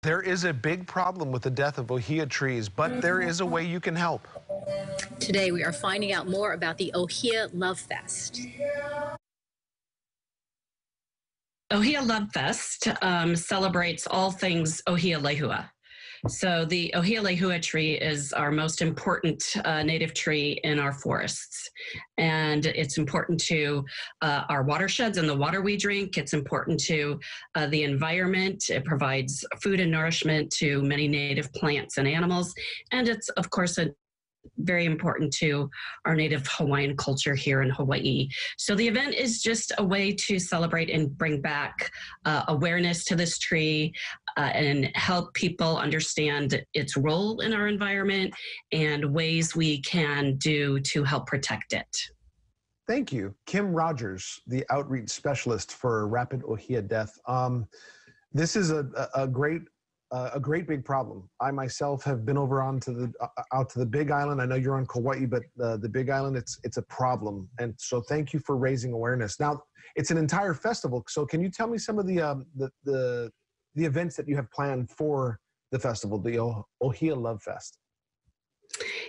There is a big problem with the death of ohia trees, but there is a way you can help. Today, we are finding out more about the Ohia Love Fest. Ohia Love Fest celebrates all things Ohia lehua. So the Ohia lehua tree is our most important native tree in our forests. And it's important to our watersheds and the water we drink. It's important to the environment. It provides food and nourishment to many native plants and animals. And it's, of course, very important to our native Hawaiian culture here in Hawaii. So the event is just a way to celebrate and bring back awareness to this tree and help people understand its role in our environment and ways we can do to help protect it. Thank you. Kim Rogers, the outreach specialist for Rapid Ohia Death. This is a great big problem. I myself have been over out to the Big Island. I know you're on Kauai, but the Big Island, it's a problem. And so thank you for raising awareness. Now, it's an entire festival. So can you tell me some of the events that you have planned for the festival, the Ohia Love Fest?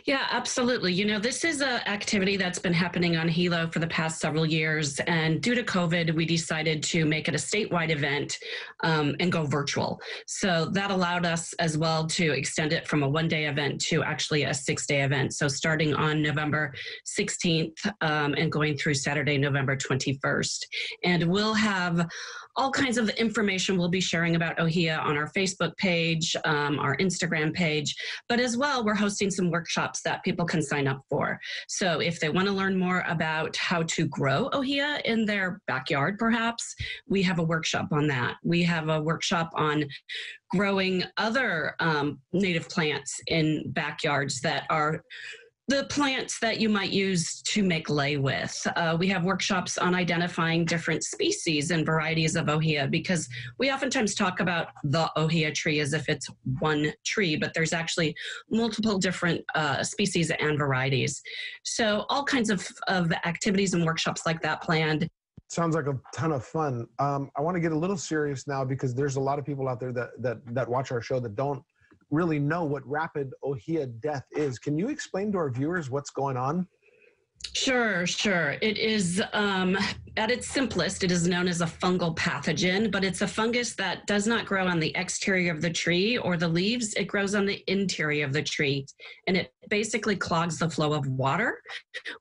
Yeah, absolutely. You know, this is an activity that's been happening on Hilo for the past several years. And due to COVID, we decided to make it a statewide event and go virtual. So that allowed us as well to extend it from a one-day event to actually a 6-day event. So starting on November 16th and going through Saturday, November 21st. And we'll have all kinds of information we'll be sharing about Ohia on our Facebook page, our Instagram page, but as well, we're hosting some workshops that people can sign up for. So if they want to learn more about how to grow Ohia in their backyard, perhaps, we have a workshop on that. We have a workshop on growing other native plants in backyards that are the plants that you might use to make lei with. We have workshops on identifying different species and varieties of ohia, because we oftentimes talk about the ohia tree as if it's one tree, but there's actually multiple different species and varieties. So all kinds of activities and workshops like that planned. Sounds like a ton of fun. I want to get a little serious now, because there's a lot of people out there that watch our show that don't really know what rapid ohia death is. Can you explain to our viewers what's going on? Sure. It is, at its simplest, it is known as a fungal pathogen, but it's a fungus that does not grow on the exterior of the tree or the leaves. It grows on the interior of the tree, and it basically clogs the flow of water,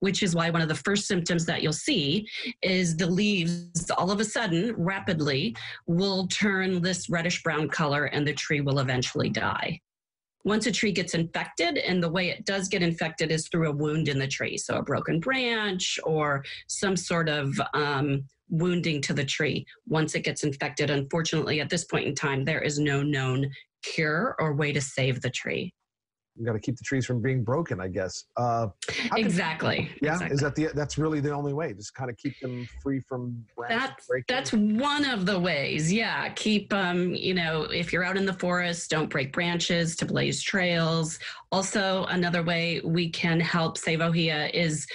which is why one of the first symptoms that you'll see is the leaves all of a sudden, rapidly, will turn this reddish brown color, and the tree will eventually die. Once a tree gets infected, and the way it does get infected is through a wound in the tree, so a broken branch or some sort of wounding to the tree. Once it gets infected, unfortunately, at this point in time, there is no known cure or way to save the tree. You got to keep the trees from being broken, I guess. Exactly. Yeah, exactly. That's really the only way? Just kind of keep them free from branches breaking? That's one of the ways. Yeah, keep if you're out in the forest, don't break branches to blaze trails. Also, another way we can help save ohia is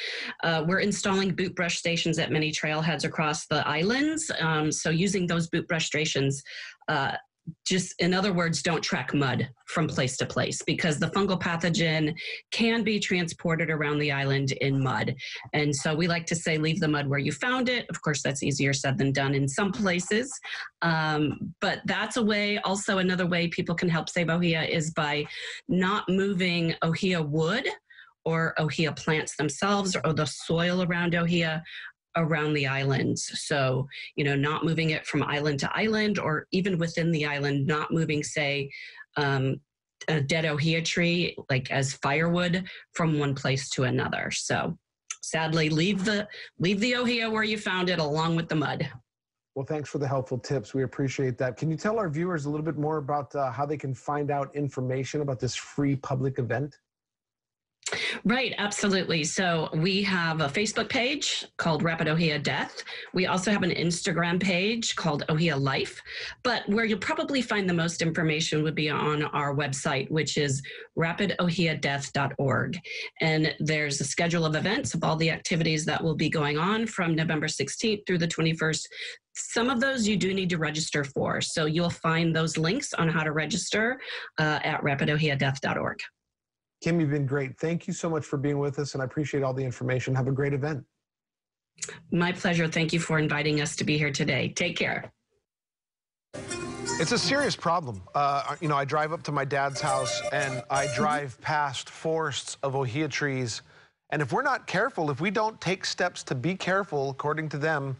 we're installing boot brush stations at many trailheads across the islands. So using those boot brush stations. Just in other words, don't track mud from place to place, because the fungal pathogen can be transported around the island in mud. And so we like to say, leave the mud where you found it. Of course, that's easier said than done in some places. But that's a way. Also, another way people can help save ohia is by not moving ohia wood or ohia plants themselves or the soil around ohia around the islands. So, not moving it from island to island, or even within the island, not moving, say, a dead ohia tree, like as firewood, from one place to another. So sadly, leave the ohia where you found it, along with the mud. Well, thanks for the helpful tips. We appreciate that. Can you tell our viewers a little bit more about how they can find out information about this free public event? Right, absolutely. So we have a Facebook page called Rapid Ohia Death. We also have an Instagram page called Ohia Life. But where you'll probably find the most information would be on our website, which is rapidohiadeath.org. And there's a schedule of events of all the activities that will be going on from November 16th through the 21st. Some of those you do need to register for. So you'll find those links on how to register at rapidohiadeath.org. Kim, you've been great. Thank you so much for being with us, and I appreciate all the information. Have a great event. My pleasure. Thank you for inviting us to be here today. Take care. It's a serious problem. I drive up to my dad's house, and I drive past forests of ohia trees. And if we're not careful, if we don't take steps to be careful, according to them,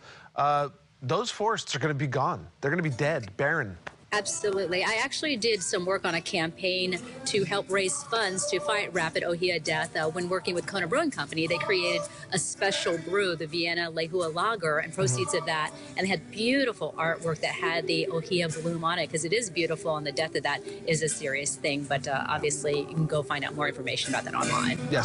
those forests are going to be gone. They're going to be dead, barren. Absolutely. I actually did some work on a campaign to help raise funds to fight rapid ohia death. When working with Kona Brewing Company, they created a special brew, the Vienna Lehua Lager, and proceeds of that. And they had beautiful artwork that had the ohia bloom on it, because it is beautiful, and the death of that is a serious thing. But obviously, you can go find out more information about that online. Yes.